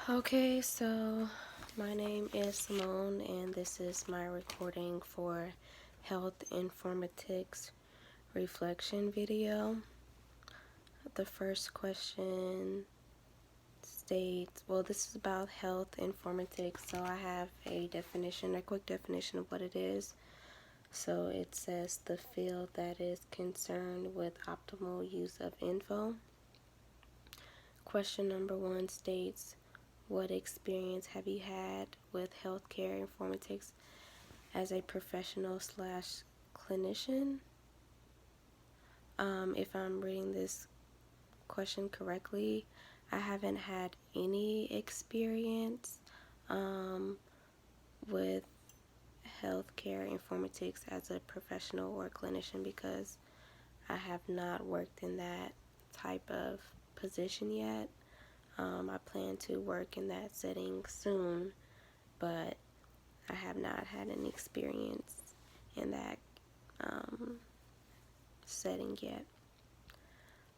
Okay, so my name is Simone, and this is my recording for Health Informatics Reflection video. The first question states, well, this is about health informatics, so I have a definition, a quick definition of what it is. So it says the field that is concerned with optimal use of info. Question number 1 states, what experience have you had with healthcare informatics as a professional slash clinician? If I'm reading this question correctly, I haven't had any experience with healthcare informatics as a professional or clinician because I have not worked in that type of position yet. I plan to work in that setting soon, but I have not had any experience in that setting yet.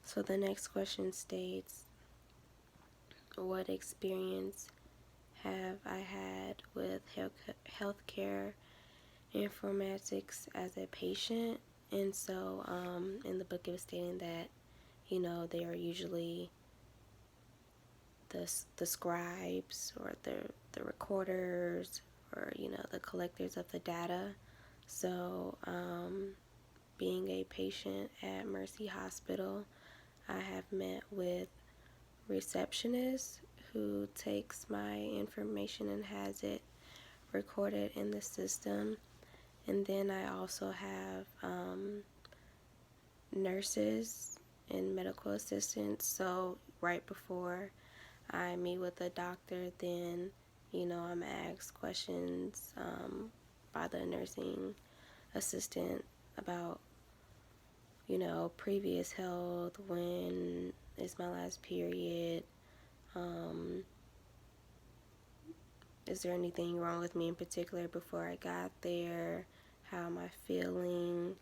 So the next question states, what experience have I had with healthcare informatics as a patient? And so in the book it was stating that, they are usually the scribes or the recorders or, the collectors of the data. So being a patient at Mercy Hospital, I have met with receptionists who takes my information and has it recorded in the system. And then I also have nurses and medical assistants. So right before I meet with a doctor, then, I'm asked questions by the nursing assistant about, previous health, when is my last period, is there anything wrong with me in particular before I got there, how am I feeling,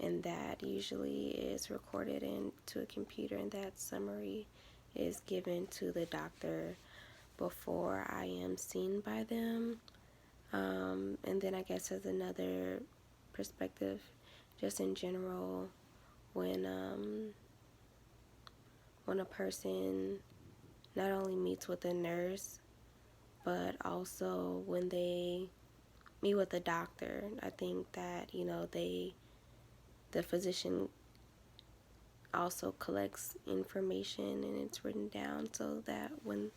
and that usually is recorded into a computer, and that summary is given to the doctor before I am seen by them. And then I guess as another perspective, just in general, when a person not only meets with a nurse, but also when they meet with a doctor, I think that, the physician also collects information and it's written down so that when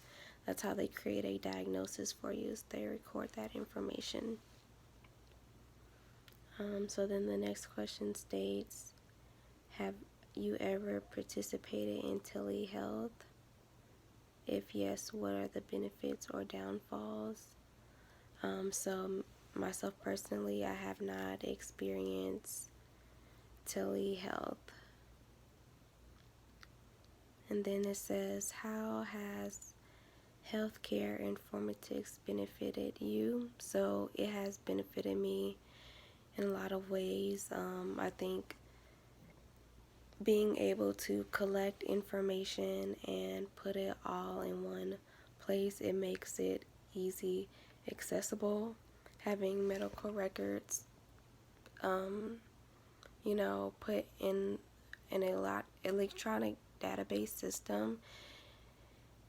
that's how they create a diagnosis for you, is they record that information. So then the next question states, have you ever participated in telehealth? If yes, what are the benefits or downfalls? So myself personally, I have not experienced telehealth. And then it says, how has healthcare informatics benefited you? So it has benefited me in a lot of ways. I think being able to collect information and put it all in one place, it makes it easy, accessible. Having medical records, put in an electronic database system.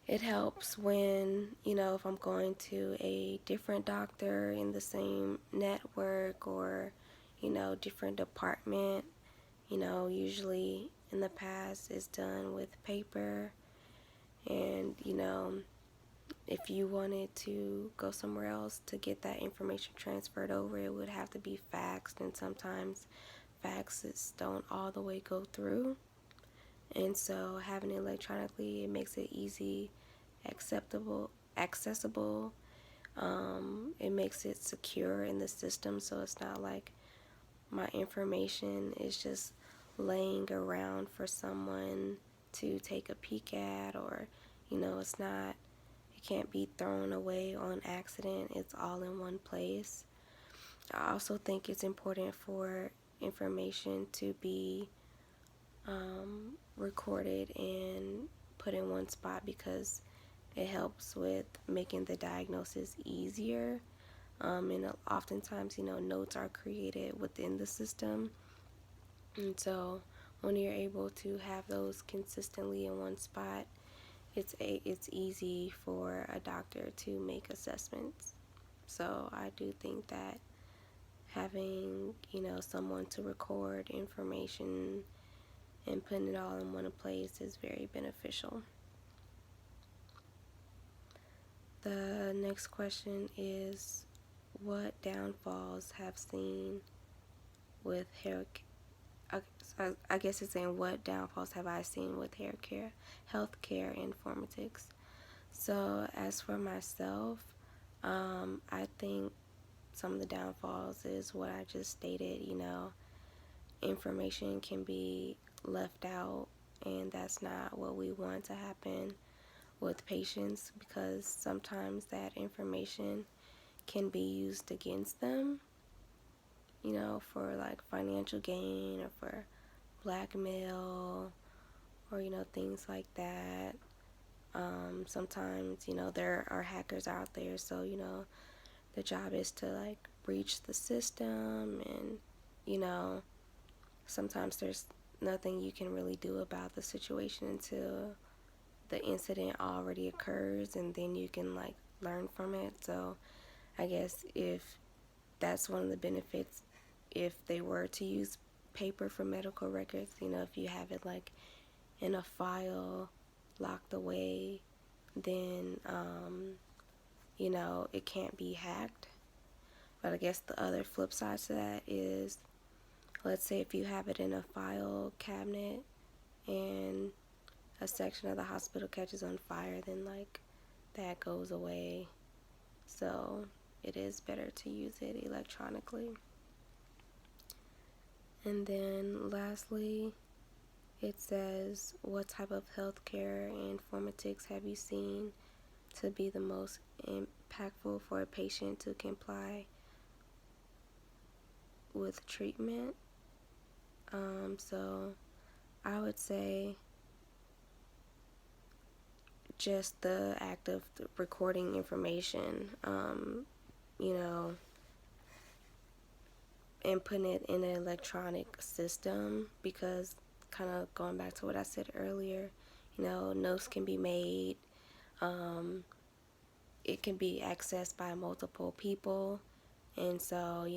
It helps when, if I'm going to a different doctor in the same network or, different department, usually in the past it's done with paper. And, if you wanted to go somewhere else to get that information transferred over, it would have to be faxed, and sometimes faxes don't all the way go through. And so having it electronically, it makes it easy, accessible. It makes it secure in the system, so it's not like my information is just laying around for someone to take a peek at, or it can't be thrown away on accident. It's all in one place. I also think it's important for information to be recorded and put in one spot, because It helps with making the diagnosis easier. And oftentimes, notes are created within the system. And so when you're able to have those consistently in one spot, it's easy for a doctor to make assessments. So I do think that having, someone to record information and putting it all in one place is very beneficial. The next question is, what downfalls have seen with hair? I guess it's saying, what downfalls have I seen with healthcare informatics? So as for myself, I think some of the downfalls is what I just stated. Information can be left out, and that's not what we want to happen with patients, because sometimes that information can be used against them, for like financial gain or for blackmail or, things like that. Sometimes, there are hackers out there, so, the job is to like breach the system, and, sometimes there's nothing you can really do about the situation until the incident already occurs, and then you can like learn from it. So I guess if that's one of the benefits, if they were to use paper for medical records, if you have it like in a file locked away, then it can't be hacked. But I guess the other flip side to that is, let's say if you have it in a file cabinet and a section of the hospital catches on fire, then like that goes away. So it is better to use it electronically. And then lastly, it says, what type of healthcare informatics have you seen to be the most impactful for a patient to comply with treatment? So I would say just the act of recording information, and putting it in an electronic system, because kind of going back to what I said earlier, notes can be made, it can be accessed by multiple people, and so,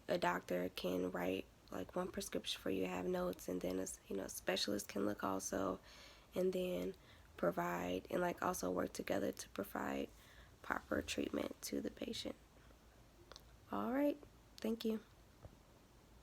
a doctor can write like one prescription for you, have notes, and then a specialist can look also, and then provide, and like also work together to provide proper treatment to the patient. All right, thank you.